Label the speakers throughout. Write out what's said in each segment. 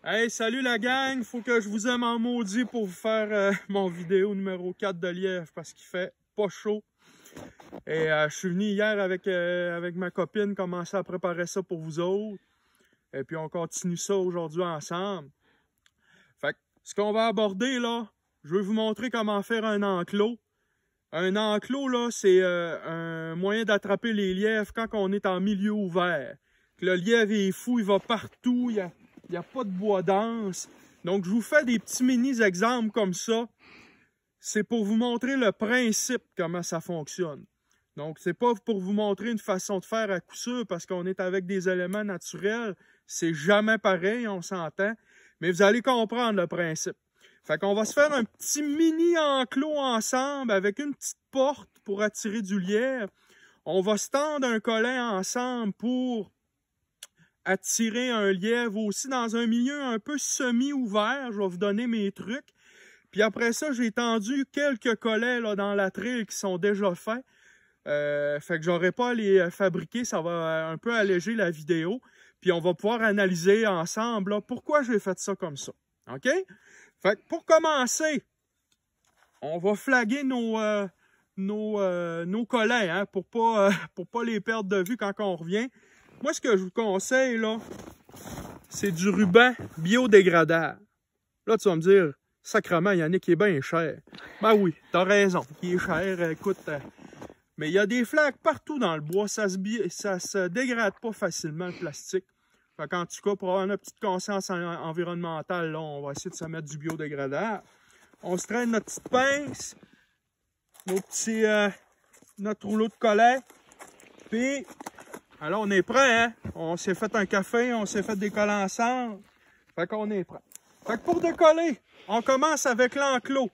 Speaker 1: Hey, salut la gang! Faut que je vous aime en maudit pour vous faire mon vidéo numéro 4 de lièvre parce qu'il fait pas chaud. Et je suis venu hier avec ma copine commencer à préparer ça pour vous autres. Et puis on continue ça aujourd'hui ensemble. Fait que ce qu'on va aborder là, je vais vous montrer comment faire un enclos. Un enclos là, c'est un moyen d'attraper les lièvres quand on est en milieu ouvert. Que le lièvre est fou, il va partout, il n'y a pas de bois dense. Donc, je vous fais des petits mini-exemples comme ça. C'est pour vous montrer le principe, comment ça fonctionne. Donc, c'est pas pour vous montrer une façon de faire à coup sûr parce qu'on est avec des éléments naturels. C'est jamais pareil, on s'entend. Mais vous allez comprendre le principe. Fait qu'on va se faire un petit mini-enclos ensemble avec une petite porte pour attirer du lièvre. On va se tendre un collet ensemble pour attirer un lièvre aussi dans un milieu un peu semi-ouvert. Je vais vous donner mes trucs. Puis après ça, j'ai tendu quelques collets là, dans la trail qui sont déjà faits. Fait que j'aurai pas à les fabriquer. Ça va un peu alléger la vidéo. Puis on va pouvoir analyser ensemble là, pourquoi j'ai fait ça comme ça. OK? Fait que pour commencer, on va flaguer nos collets hein, pour pas les perdre de vue quand on revient. Moi, ce que je vous conseille, là, c'est du ruban biodégradable. Là, tu vas me dire, sacrément, Yannick, il est bien cher. Ben oui, t'as raison, il est cher, écoute. Mais il y a des flaques partout dans le bois, ça se dégrade pas facilement, le plastique. Fait qu'en tout cas, pour avoir une petite conscience environnementale, là, on va essayer de se mettre du biodégradable. On se traîne notre petite pince, notre rouleau de collet, puis... Alors, on est prêt, hein? On s'est fait un café, on s'est fait décoller ensemble. Fait qu'on est prêt. Fait que pour décoller, on commence avec l'enclos.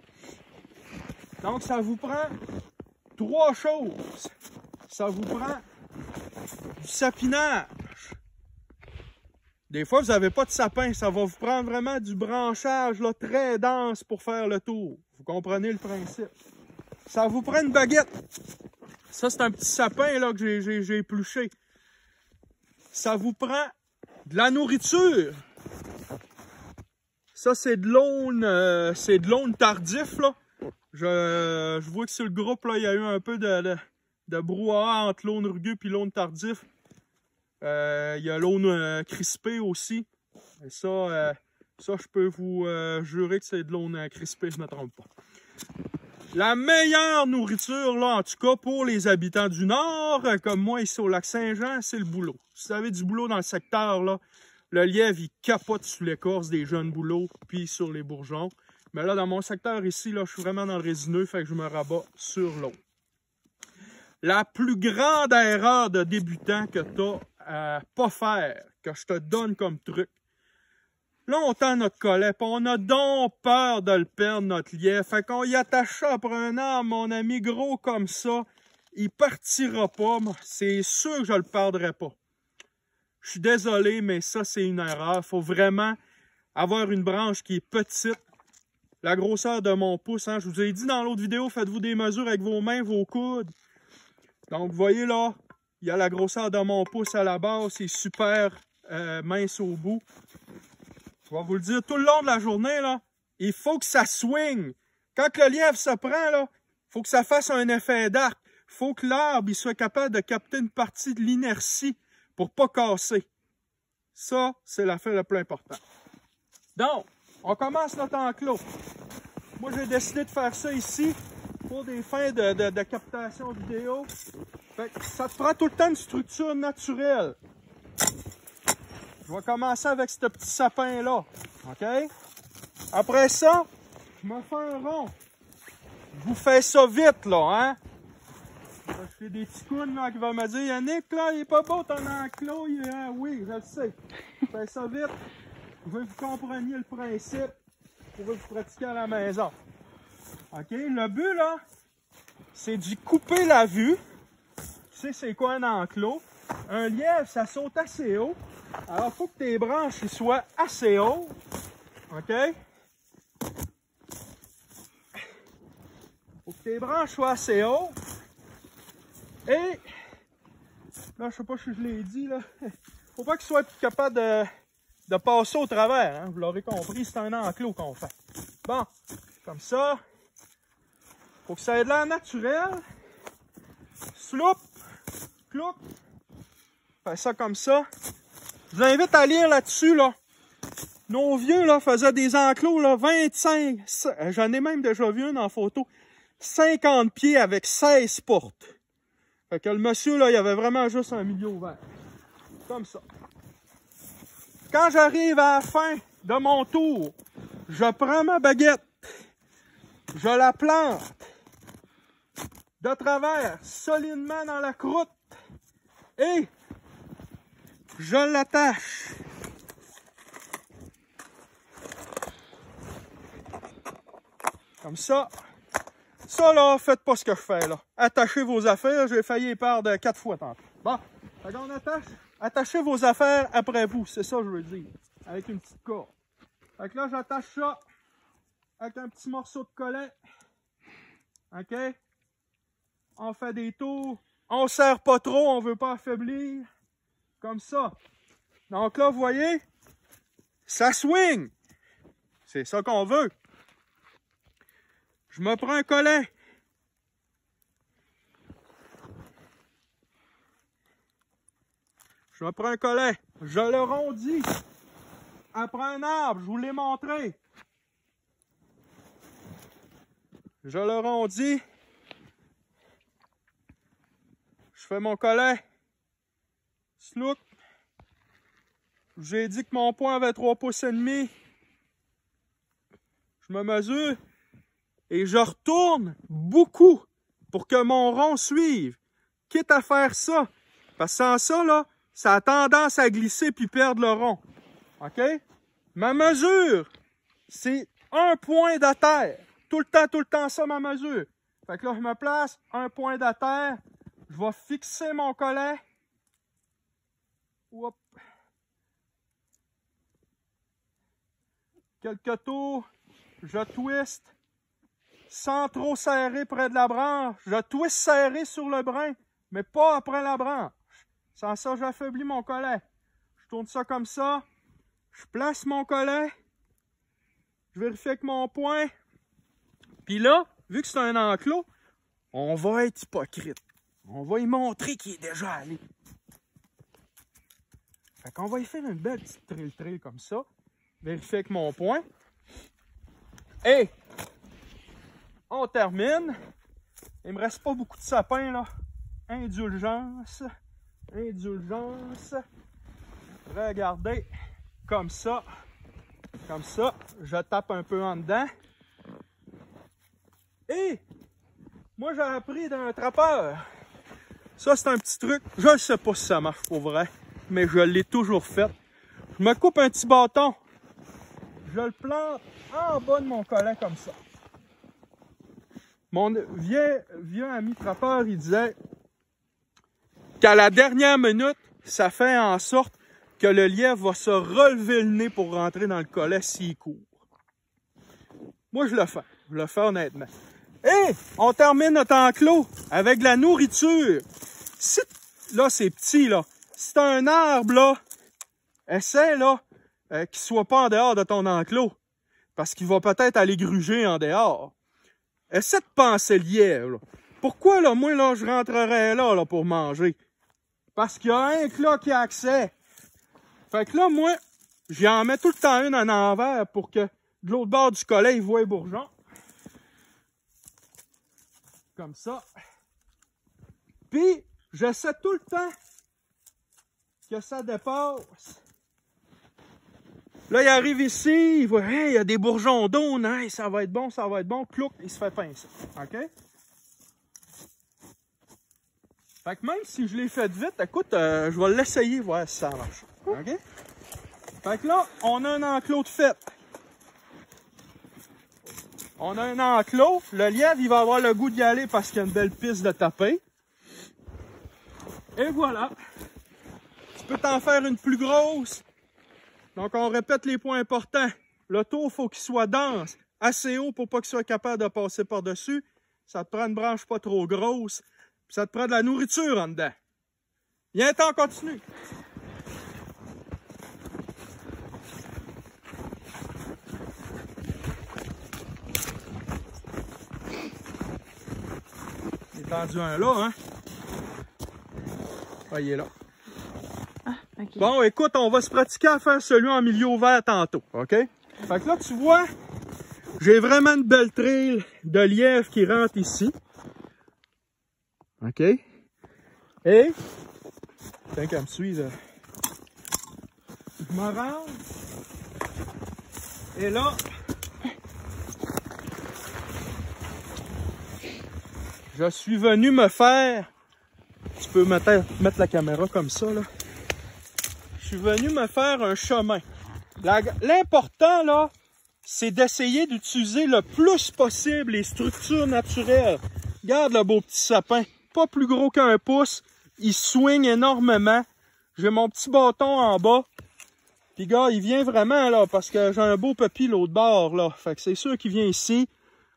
Speaker 1: Donc, ça vous prend 3 choses. Ça vous prend du sapinage. Des fois, vous n'avez pas de sapin. Ça va vous prendre vraiment du branchage là, très dense pour faire le tour. Vous comprenez le principe. Ça vous prend une baguette. Ça, c'est un petit sapin là, que j'ai épluché. Ça vous prend de la nourriture. Ça, c'est de l'aune tardif, là. Je vois que sur le groupe, là, il y a eu un peu de brouhaha entre l'aune rugueux et l'aune tardif. Il y a l'aune crispée aussi. Et ça, je peux vous jurer que c'est de l'aune crispée, je ne me trompe pas. La meilleure nourriture, là, en tout cas, pour les habitants du Nord, comme moi, ici au lac Saint-Jean, c'est le bouleau. Si vous avez du bouleau dans le secteur, là, le lièvre, il capote sous l'écorce des jeunes bouleaux, puis sur les bourgeons. Mais là, dans mon secteur ici, là, je suis vraiment dans le résineux, fait que je me rabats sur l'eau. La plus grande erreur de débutant que tu as à pas faire, que je te donne comme truc, là, on tend notre collet, puis on a donc peur de le perdre, notre lièvre. Fait qu'on y attache ça après un arbre, mon ami, gros comme ça. Il partira pas. C'est sûr que je le perdrai pas. Je suis désolé, mais ça, c'est une erreur. Il faut vraiment avoir une branche qui est petite. La grosseur de mon pouce. Hein. Je vous ai dit dans l'autre vidéo, faites-vous des mesures avec vos mains, vos coudes. Donc, vous voyez là, il y a la grosseur de mon pouce à la base. C'est super mince au bout. Je vais vous le dire tout le long de la journée, là, il faut que ça swing. Quand le lièvre se prend, là, il faut que ça fasse un effet d'arc. Il faut que l'arbre soit capable de capter une partie de l'inertie pour ne pas casser. Ça, c'est l'affaire la plus importante. Donc, on commence notre enclos. Moi, j'ai décidé de faire ça ici pour des fins de captation vidéo. Fait que ça te prend tout le temps une structure naturelle. Je vais commencer avec ce petit sapin-là, OK? Après ça, je me fais un rond. Je vous fais ça vite, là, hein? Je fais des petits coudes, là, qui vont me dire, Yannick, là, il est pas beau ton enclos. Oui, je le sais. Je fais ça vite. Je veux que vous compreniez le principe pour que vous pratiquiez à la maison. OK? Le but, là, c'est d'y couper la vue. Tu sais, c'est quoi un enclos? Un lièvre, ça saute assez haut. Alors, il faut que tes branches soient assez hautes. OK? Il faut que tes branches soient assez hautes. Et, là, je sais pas si je l'ai dit, là. Faut pas qu'il soit capable de passer au travers. Hein? Vous l'aurez compris, c'est un enclos qu'on fait. Bon, comme ça. Faut que ça ait de l'air naturel. Sloup, cloup. Fait ça comme ça. Je vous invite à lire là-dessus, là. Nos vieux, là, faisaient des enclos, là, 25, j'en ai même déjà vu une en photo, 50 pieds avec 16 portes. Fait que le monsieur, là, il avait vraiment juste un milieu ouvert. Comme ça. Quand j'arrive à la fin de mon tour, je prends ma baguette, je la plante de travers, solidement dans la croûte, et je l'attache. Comme ça. Ça, là, faites pas ce que je fais, là. Attachez vos affaires. J'ai failli perdre 4 fois tantôt. Bon. Fait qu'on attache. Attachez vos affaires après vous. C'est ça que je veux dire. Avec une petite corde. Fait que là, j'attache ça avec un petit morceau de collet. OK? On fait des tours. On serre pas trop. On veut pas affaiblir. Comme ça. Donc là, vous voyez, ça swing. C'est ça qu'on veut. Je me prends un collet. Je me prends un collet. Je le rondis. Après un arbre, je vous l'ai montré. Je le rondis. Je fais mon collet. Slouk. J'ai dit que mon poing avait 3 pouces et demi. Je me mesure. Et je retourne beaucoup pour que mon rond suive. Quitte à faire ça. Parce que sans ça, là, ça a tendance à glisser puis perdre le rond. OK? Ma mesure, c'est 1 point de terre. Tout le temps ça, ma mesure. Fait que là, je me place, 1 point de terre. Je vais fixer mon collet. Oups. Quelques tours. Je twist. Sans trop serrer près de la branche. Je twist serré sur le brin, mais pas après la branche. Sans ça, j'affaiblis mon collet. Je tourne ça comme ça. Je place mon collet. Je vérifie avec mon poing. Puis là, vu que c'est un enclos, on va être hypocrite. On va y montrer qu'il est déjà allé. Fait qu'on va y faire une belle petite trail comme ça. Vérifier avec mon poing. Et on termine. Il me reste pas beaucoup de sapins, là. Indulgence. Indulgence. Regardez. Comme ça. Comme ça. Je tape un peu en dedans. Et moi, j'ai appris d'un trappeur. Ça, c'est un petit truc. Je ne sais pas si ça marche pour vrai, mais je l'ai toujours fait. Je me coupe un petit bâton. Je le plante en bas de mon collet comme ça. Mon vieux ami trappeur, il disait qu'à la dernière minute, ça fait en sorte que le lièvre va se relever le nez pour rentrer dans le collet s'il court. Moi, je le fais. Je le fais honnêtement. Et on termine notre enclos avec de la nourriture. Si, là, c'est petit, là. Si t'as un arbre, là, essaie, là, qu'il soit pas en dehors de ton enclos. Parce qu'il va peut-être aller gruger en dehors. Essaie de penser le lièvre, là. Pourquoi, là, moi, là, je rentrerais là, pour manger? Parce qu'il y a un là qui a accès. Fait que là, moi, j'en mets tout le temps une en envers pour que de l'autre bord du collet, il voit les bourgeons. Comme ça. Puis, j'essaie tout le temps que ça dépasse. Là, il arrive ici, il voit, hey, il y a des bourgeons d'eau, hey, ça va être bon, ça va être bon. Clouc, il se fait pincer. OK? Fait que même si je l'ai fait vite, écoute, je vais l'essayer, voir si ça marche. OK? Fait que là, on a un enclos de fête. On a un enclos. Le lièvre, il va avoir le goût d'y aller parce qu'il y a une belle piste de taper. Et voilà. Tu peux t'en faire une plus grosse. Donc, on répète les points importants. Le tour, il faut qu'il soit dense, assez haut pour pas qu'il soit capable de passer par-dessus. Ça te prend une branche pas trop grosse. Puis ça te prend de la nourriture en dedans. Viens, on continue. Tendu un là, hein? Ah, il est là.
Speaker 2: Ah, ok.
Speaker 1: Bon, écoute, on va se pratiquer à faire celui en milieu ouvert tantôt, OK? Fait que là, tu vois, j'ai vraiment une belle trail de lièvre qui rentre ici. OK? Et, tiens qu'elle me suit, là. Je me rends. Et là, je suis venu me faire... Tu peux mettre la caméra comme ça, là. Je suis venu me faire un chemin. L'important, là, c'est d'essayer d'utiliser le plus possible les structures naturelles. Regarde le beau petit sapin. Pas plus gros qu'un pouce. Il swing énormément. J'ai mon petit bâton en bas. Puis, gars, il vient vraiment, là, parce que j'ai un beau papy l'autre bord, là. Fait que c'est sûr qu'il vient ici.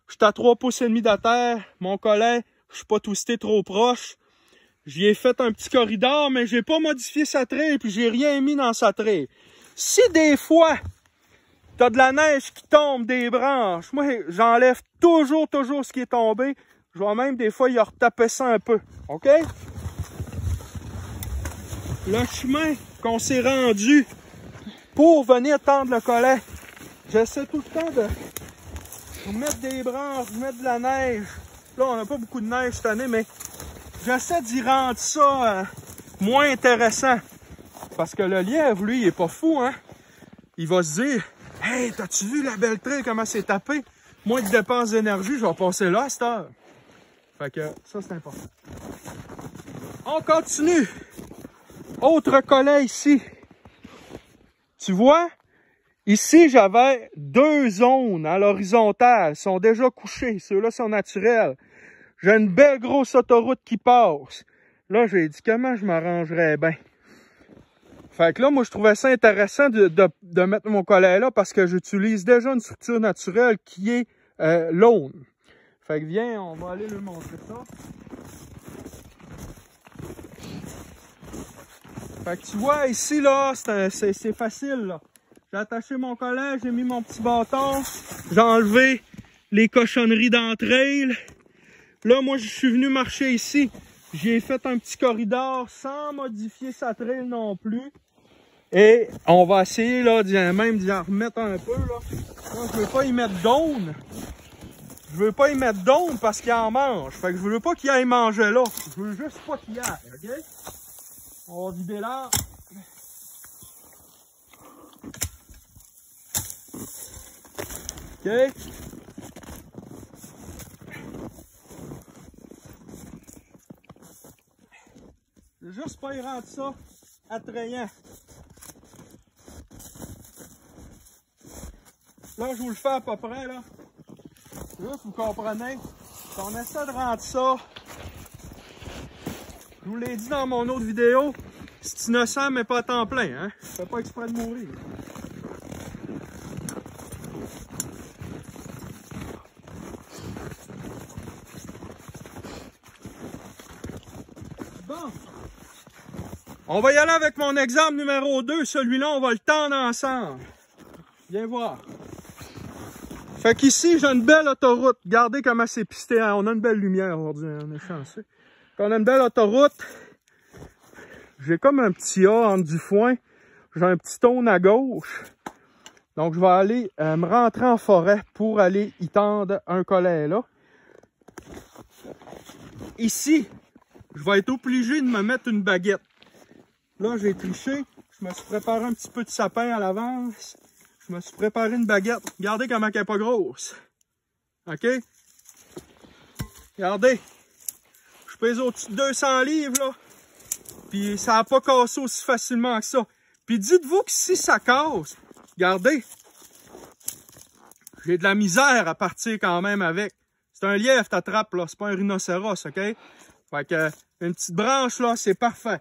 Speaker 1: Je suis à 3,5 pouces de terre. Mon collet, je suis pas twisté trop proche. J'y ai fait un petit corridor, mais j'ai pas modifié sa trail, puis j'ai rien mis dans sa trail. Si des fois, t'as de la neige qui tombe des branches, moi, j'enlève toujours ce qui est tombé. Je vais même des fois y retaper ça un peu. OK? Le chemin qu'on s'est rendu pour venir tendre le collet, j'essaie tout le temps de remettre des branches, remettre de la neige. Là, on n'a pas beaucoup de neige cette année, mais j'essaie d'y rendre ça moins intéressant. Parce que le lièvre, lui, il est pas fou, hein? Il va se dire, « Hey, t'as-tu vu la belle trail, comment c'est tapé? Moins de dépenses d'énergie, je vais passer là à cette heure. » Fait que ça, c'est important. On continue. Autre collet ici. Tu vois? Ici, j'avais 2 zones à l'horizontale. Ils sont déjà couchés. Ceux-là sont naturels. J'ai une belle grosse autoroute qui passe. Là, j'ai dit comment je m'arrangerais bien. Fait que là, moi, je trouvais ça intéressant de mettre mon collet là parce que j'utilise déjà une structure naturelle qui est l'aune. Fait que viens, on va aller lui montrer ça. Fait que tu vois, ici, là, c'est facile, là. J'ai attaché mon collet, j'ai mis mon petit bâton, j'ai enlevé les cochonneries d'entre elles. Là, moi, je suis venu marcher ici. J'ai fait un petit corridor sans modifier sa trail non plus. Et on va essayer, là, même d'y en remettre un peu, là. Là, je veux pas y mettre d'aune. Je veux pas y mettre d'aune parce qu'il en mange. Fait que je veux pas qu'il aille manger là. Je veux juste pas qu'il aille, OK? On va vider là. OK? Juste pas y rendre ça attrayant. Là, je vous le fais à peu près, là. Juste, vous comprenez. Si on essaie de rendre ça, je vous l'ai dit dans mon autre vidéo, c'est innocent, mais pas à temps plein, hein. Je fais pas exprès de mourir. Bon. On va y aller avec mon exemple numéro 2. Celui-là, on va le tendre ensemble. Viens voir. Fait qu'ici, j'ai une belle autoroute. Regardez comment c'est pisté. On a une belle lumière aujourd'hui. On est chanceux. On a une belle autoroute. J'ai comme un petit A entre du foin. J'ai un petit cône à gauche. Donc, je vais aller me rentrer en forêt pour aller y tendre un collet là. Ici, je vais être obligé de me mettre une baguette. Là, j'ai triché. Je me suis préparé un petit peu de sapin à l'avance. Je me suis préparé une baguette. Regardez comment elle n'est pas grosse. OK? Regardez. Je pèse au-dessus de 200 livres, là. Puis ça n'a pas cassé aussi facilement que ça. Puis dites-vous que si ça casse, regardez. J'ai de la misère à partir quand même avec. C'est un lièvre t'attrape, là. C'est pas un rhinocéros, OK? Fait que une petite branche, là, c'est parfait.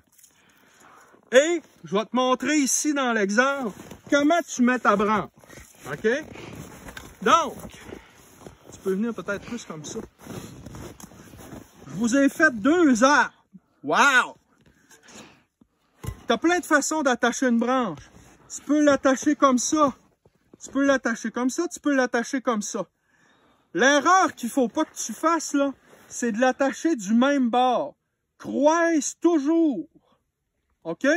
Speaker 1: Et je vais te montrer ici dans l'exemple comment tu mets ta branche. OK? Donc, tu peux venir peut-être plus comme ça. Je vous ai fait 2 arbres. Wow! Tu as plein de façons d'attacher une branche. Tu peux l'attacher comme ça. Tu peux l'attacher comme ça. Tu peux l'attacher comme ça. L'erreur qu'il ne faut pas que tu fasses, là, c'est de l'attacher du même bord. Croise toujours. OK?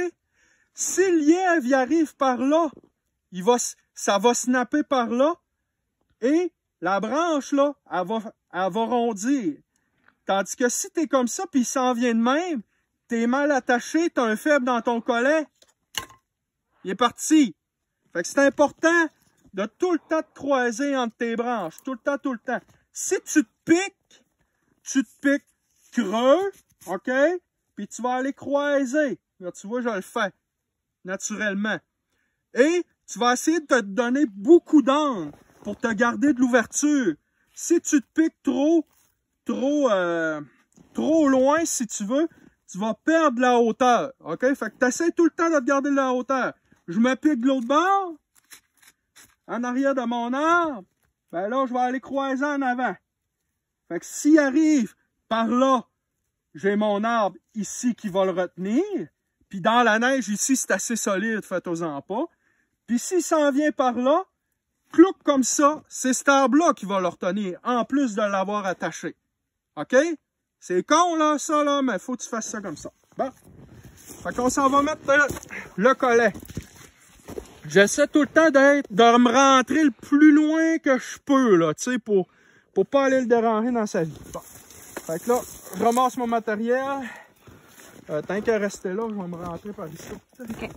Speaker 1: Si le lièvre y arrive par là, ça va snapper par là et la branche, là, elle va rondir. Tandis que si t'es comme ça puis il s'en vient de même, t'es mal attaché, t'as un faible dans ton collet, il est parti. Fait que c'est important de tout le temps te croiser entre tes branches. Tout le temps, tout le temps. Si tu te piques creux, OK? Puis tu vas aller croiser. Là, tu vois, je le fais naturellement. Et tu vas essayer de te donner beaucoup d'angle pour te garder de l'ouverture. Si tu te piques trop loin, si tu veux, tu vas perdre la hauteur. OK? Fait que tu essaies tout le temps de te garder de la hauteur. Je me pique de l'autre bord, en arrière de mon arbre. Ben là, je vais aller croiser en avant. Fait que s'il arrive par là, j'ai mon arbre ici qui va le retenir. Puis dans la neige ici, c'est assez solide, faites-en pas. Puis s'il s'en vient par là, clouc comme ça, c'est cet arbre-là qui va le retenir, en plus de l'avoir attaché. OK? C'est con, là, ça, là, mais faut que tu fasses ça comme ça. Bon. Fait qu'on s'en va mettre le collet. J'essaie tout le temps de me rentrer le plus loin que je peux, là, tu sais, pour pas aller le déranger dans sa vie. Bon. Fait que là, je ramasse mon matériel. Tant qu'à rester là, je vais me rentrer par ici.
Speaker 2: OK.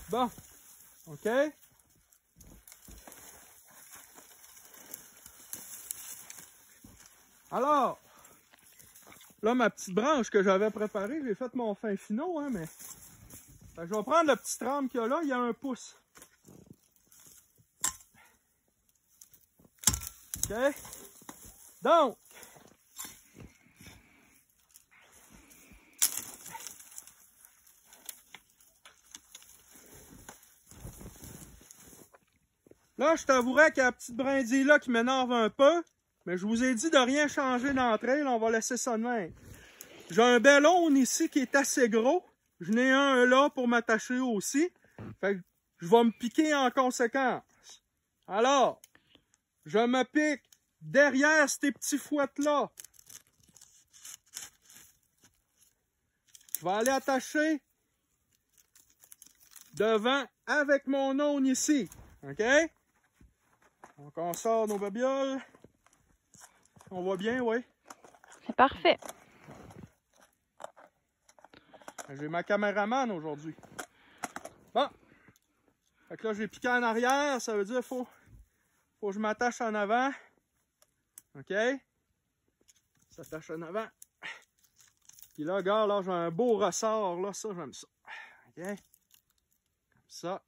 Speaker 1: Bon. OK. Alors, là, ma petite branche que j'avais préparée, j'ai fait mon fin finot, hein, mais... Fait que je vais prendre le petit trame qu'il y a là, il y a 1 pouce. OK? Donc, là, je t'avouerais qu'il y a la petite brindille là qui m'énerve un peu, mais je vous ai dit de rien changer d'entrée, là, on va laisser ça de même. J'ai un bellon ici qui est assez gros. Je n'ai un là pour m'attacher aussi. Fait que je vais me piquer en conséquence. Alors, je me pique derrière ces petits fouettes-là. Je vais aller attacher devant avec mon aune ici. OK? Donc, on sort nos babioles. On voit bien, oui.
Speaker 2: C'est parfait.
Speaker 1: J'ai ma caméraman aujourd'hui. Bon. Fait que là, j'ai piqué en arrière. Ça veut dire qu'il faut que je m'attache en avant. OK? S'attache en avant. Puis là, regarde, là, j'ai un beau ressort. Là, ça, j'aime ça. OK? Comme ça.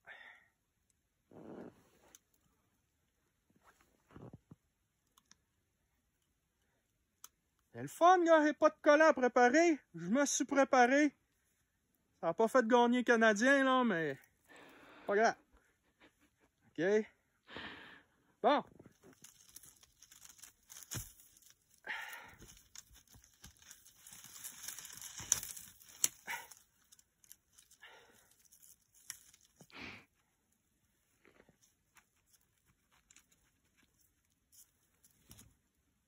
Speaker 1: C'est le fun, gars. J'ai pas de collant à préparer. Je me suis préparé. Ça n'a pas fait gagner Canadien, là, mais pas grave. OK? Bon.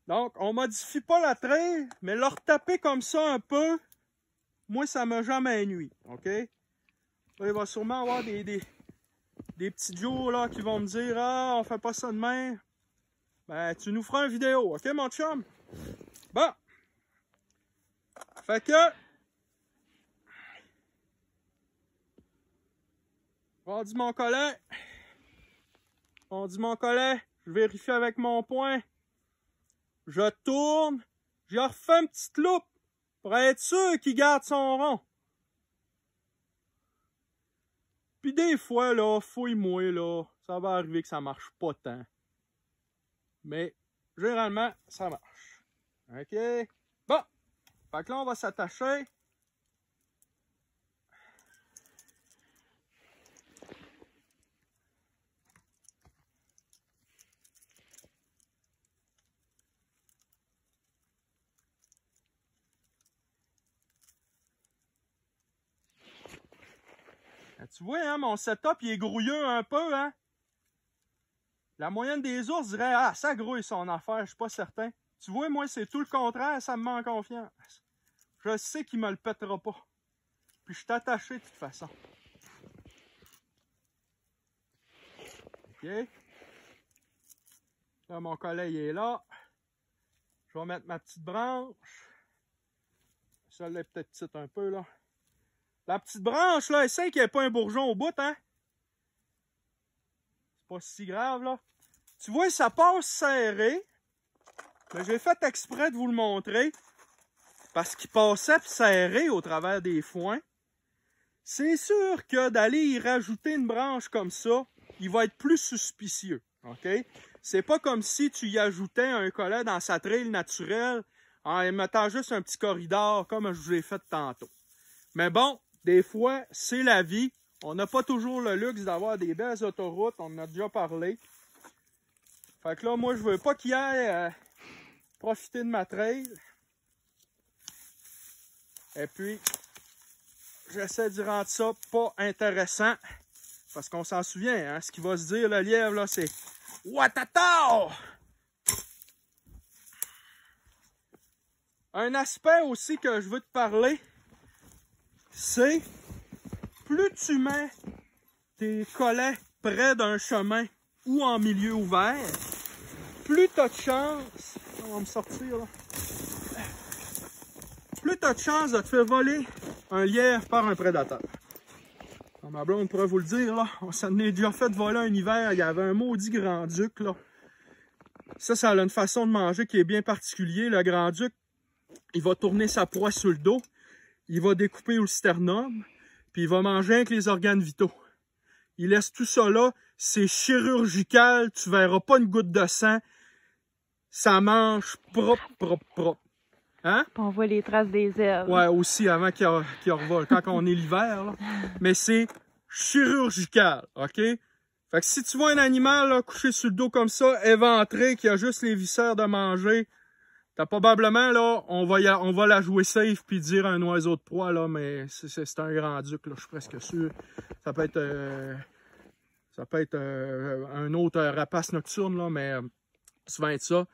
Speaker 1: Donc, on modifie pas la traîne, mais le retaper comme ça un peu, moi, ça m'a jamais nuit. OK? Là, il va sûrement avoir des petits Joe là qui vont me dire ah, on fait pas ça demain. Ben, tu nous feras une vidéo, OK, mon chum? Bon. Fait que. On dit mon collet. Je vérifie avec mon poing. Je tourne. Je refais une petite loupe pour être sûr qu'il garde son rond. Puis des fois, là, fouille-moi, là, ça va arriver que ça marche pas tant. Mais, généralement, ça marche. OK? Bon. Fait que là, on va s'attacher. Tu vois, hein, mon setup, il est grouilleux un peu, hein? La moyenne des ours dirait, ah, ça grouille son affaire, je suis pas certain. Tu vois, moi, c'est tout le contraire, ça me met en confiance. Je sais qu'il me le pètera pas. Puis je suis attaché de toute façon. OK? Là, mon collet, il est là. Je vais mettre ma petite branche. Celle-là est peut-être petite un peu, là. La petite branche, là, essaye qu'il n'y ait pas un bourgeon au bout, hein? C'est pas si grave, là. Tu vois, ça passe serré. Mais j'ai fait exprès de vous le montrer. Parce qu'il passait serré au travers des foins. C'est sûr que d'aller y rajouter une branche comme ça, il va être plus suspicieux. OK? C'est pas comme si tu y ajoutais un collet dans sa trail naturelle en y mettant juste un petit corridor comme je vous ai fait tantôt. Mais bon, des fois, c'est la vie. On n'a pas toujours le luxe d'avoir des belles autoroutes. On en a déjà parlé. Fait que là, moi, je veux pas qu'il aille profiter de ma trail. Et puis, j'essaie de rendre ça pas intéressant. Parce qu'on s'en souvient, hein, ce qu'il va se dire, le lièvre, là, c'est « Watata! » Un aspect aussi que je veux te parler, c'est plus tu mets tes collets près d'un chemin ou en milieu ouvert, plus tu as de chance, on va me sortir là, plus tu as de chance de te faire voler un lièvre par un prédateur. Ma blonde pourrait vous le dire, là, on s'en est déjà fait voler un hiver, il y avait un maudit grand-duc, là. Ça a une façon de manger qui est bien particulière. Le grand-duc, il va tourner sa proie sur le dos, il va découper au sternum, puis il va manger avec les organes vitaux. Il laisse tout ça là, c'est chirurgical, tu verras pas une goutte de sang, ça mange propre. Hein?
Speaker 2: Puis on voit les traces des ailes.
Speaker 1: Ouais, aussi avant qu'il revole, quand on est l'hiver, là. Mais c'est chirurgical, OK? Fait que si tu vois un animal là, couché sur le dos comme ça, éventré, qui a juste les viscères de manger, t'as probablement, là, on va la jouer safe puis dire un oiseau de proie, là, mais c'est un grand-duc, là, je suis presque sûr. Ça peut être un autre rapace nocturne, là, mais ça va être ça.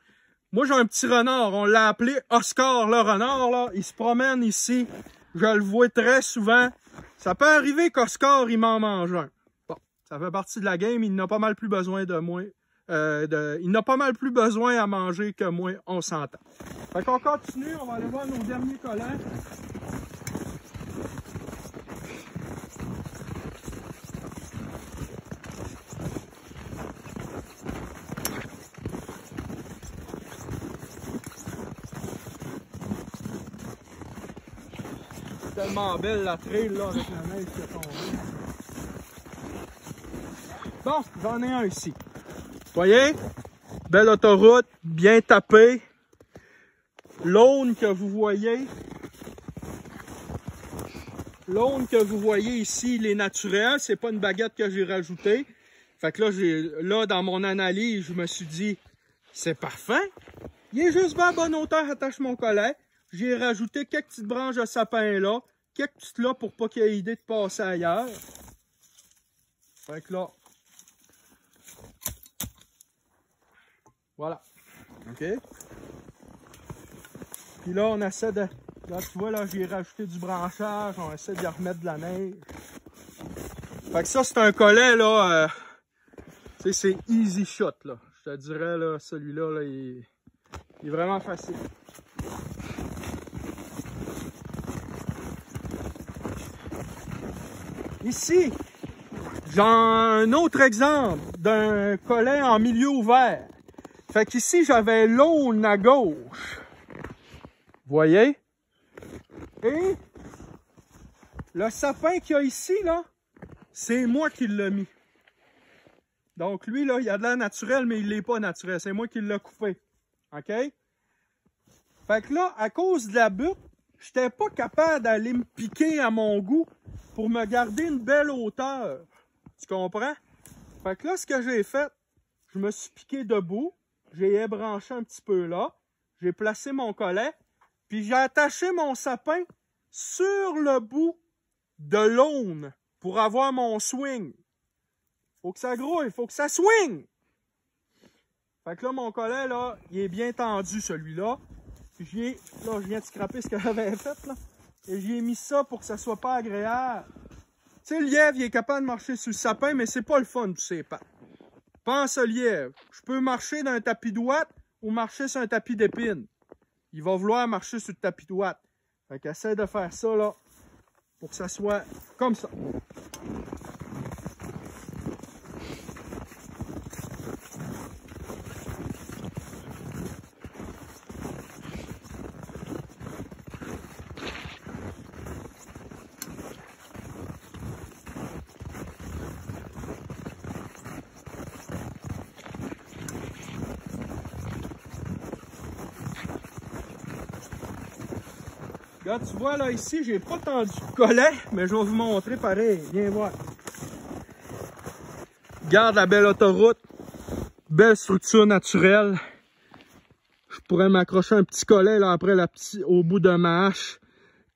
Speaker 1: Moi, j'ai un petit renard, on l'a appelé Oscar le renard, là. Il se promène ici, je le vois très souvent. Ça peut arriver qu'Oscar, il m'en mange un. Bon, ça fait partie de la game, il n'a pas mal plus besoin de moi. Il n'a pas mal plus besoin à manger que moi, on s'entend. Fait qu'on continue, on va aller voir nos derniers collants. Tellement belle la trail là avec la neige qui est tombée. Bon, j'en ai un ici. Vous voyez? Belle autoroute, bien tapée. L'aune que vous voyez. L'aune que vous voyez ici, il est naturel. C'est pas une baguette que j'ai rajoutée. Fait que là, dans mon analyse, je me suis dit, c'est parfait. Il est juste bien à bonne hauteur, attache mon collet. J'ai rajouté quelques petites branches de sapin là, quelques petites là pour pas qu'il y ait idée de passer ailleurs. Fait que là, voilà. OK? Puis là, on essaie de... Là, tu vois, là, j'ai rajouté du branchage, on essaie de remettre de la neige. Fait que ça, c'est un collet, là, tu sais, c'est easy shot, là. Je te dirais, là, celui-là, là, il est vraiment facile. Ici, j'ai un autre exemple d'un collet en milieu ouvert. Fait qu'ici, j'avais l'aune à gauche. Vous voyez? Et le sapin qu'il y a ici, là, c'est moi qui l'ai mis. Donc lui, là, il a de l'air naturel, mais il n'est pas naturel. C'est moi qui l'ai coupé. OK? Fait que là, à cause de la butte, je n'étais pas capable d'aller me piquer à mon goût pour me garder une belle hauteur. Tu comprends? Fait que là, ce que j'ai fait, je me suis piqué debout, j'ai ébranché un petit peu là, j'ai placé mon collet, puis j'ai attaché mon sapin sur le bout de l'aune pour avoir mon swing. Faut que ça grouille, faut que ça swing! Fait que là, mon collet, là, il est bien tendu, celui-là. Là, je viens de scraper ce que j'avais fait, là. Et j'y ai mis ça pour que ça soit pas agréable. Tu sais, le lièvre, il est capable de marcher sur le sapin, mais c'est pas le fun, tu sais pas. Pense au lièvre. Je peux marcher dans un tapis d'ouate ou marcher sur un tapis d'épines. Il va vouloir marcher sur le tapis d'ouate. Fait qu'essaie de faire ça, là, pour que ça soit comme ça. Regarde, tu vois là ici, j'ai pas tendu le collet, mais je vais vous montrer pareil. Viens voir. Regarde la belle autoroute. Belle structure naturelle. Je pourrais m'accrocher un petit collet là après au bout de ma hache.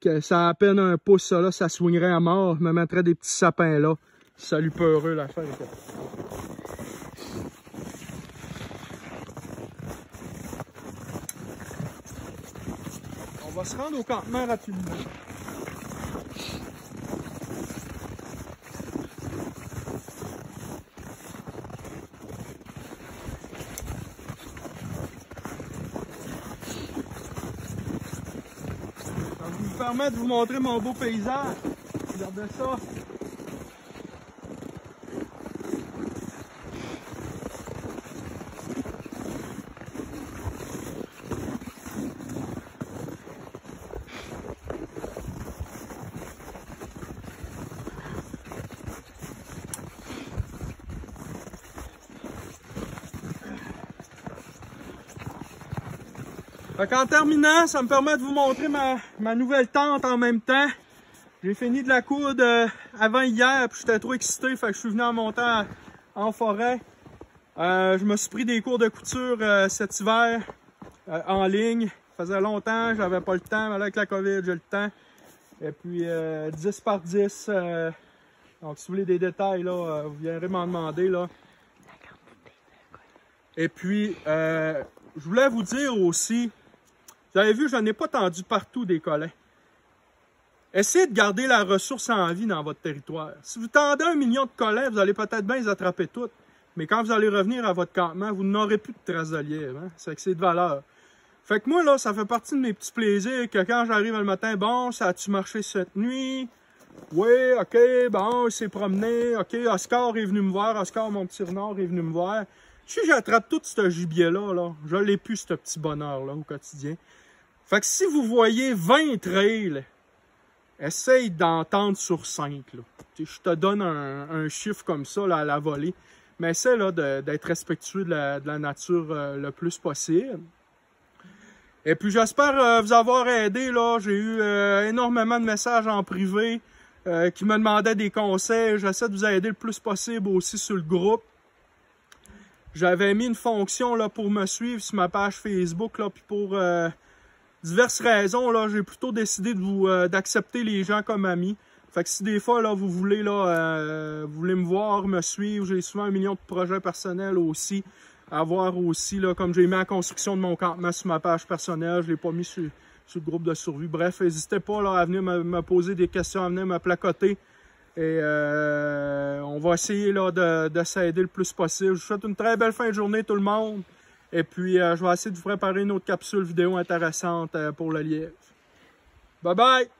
Speaker 1: Que ça a à peine un pouce, ça là, ça swingerait à mort. Je me mettrais des petits sapins là. Salut peureux l'affaire. On va se rendre au campement rapidement. Ça me permet de vous montrer mon beau paysage. Regardez ça. Fait qu'en terminant, ça me permet de vous montrer ma nouvelle tente en même temps. J'ai fini de la coudre avant hier, puis j'étais trop excité, fait que je suis venu en montant en forêt. Je me suis pris des cours de couture cet hiver en ligne. Ça faisait longtemps, j'avais pas le temps, mais là avec la COVID, j'ai le temps. Et puis 10 par 10. Donc si vous voulez des détails, là, vous viendrez m'en demander. Là. Et puis, je voulais vous dire aussi, vous avez vu, je n'en ai pas tendu partout des collets. Essayez de garder la ressource en vie dans votre territoire. Si vous tendez 1 million de collets, vous allez peut-être bien les attraper toutes. Mais quand vous allez revenir à votre campement, vous n'aurez plus de traces de lièvre. Hein? C'est que c'est de valeur. Fait que moi, là, ça fait partie de mes petits plaisirs que quand j'arrive le matin, bon, ça a-tu marché cette nuit? Oui, OK, bon, il s'est promené. OK, Oscar est venu me voir. Oscar, mon petit renard, est venu me voir. Si j'attrape tout ce gibier-là, là, je l'ai plus, ce petit bonheur-là, au quotidien. Fait que si vous voyez 20 trails, essaye d'entendre sur 5. Là. Je te donne un chiffre comme ça là, à la volée. Mais essaie d'être respectueux de la nature le plus possible. Et puis j'espère vous avoir aidé. J'ai eu énormément de messages en privé qui me demandaient des conseils. J'essaie de vous aider le plus possible aussi sur le groupe. J'avais mis une fonction là, pour me suivre sur ma page Facebook. Là, puis pour diverses raisons, là, j'ai plutôt décidé d'accepter les gens comme amis. Fait que si des fois là, vous voulez me voir, me suivre, j'ai souvent 1 million de projets personnels aussi. À voir aussi, là, comme j'ai mis la construction de mon campement sur ma page personnelle, je ne l'ai pas mis sur le groupe de survie. Bref, n'hésitez pas là, à venir me poser des questions, à venir me placoter. Et on va essayer là, de s'aider le plus possible. Je vous souhaite une très belle fin de journée tout le monde. Et puis je vais essayer de vous préparer une autre capsule vidéo intéressante pour le lièvre. Bye bye!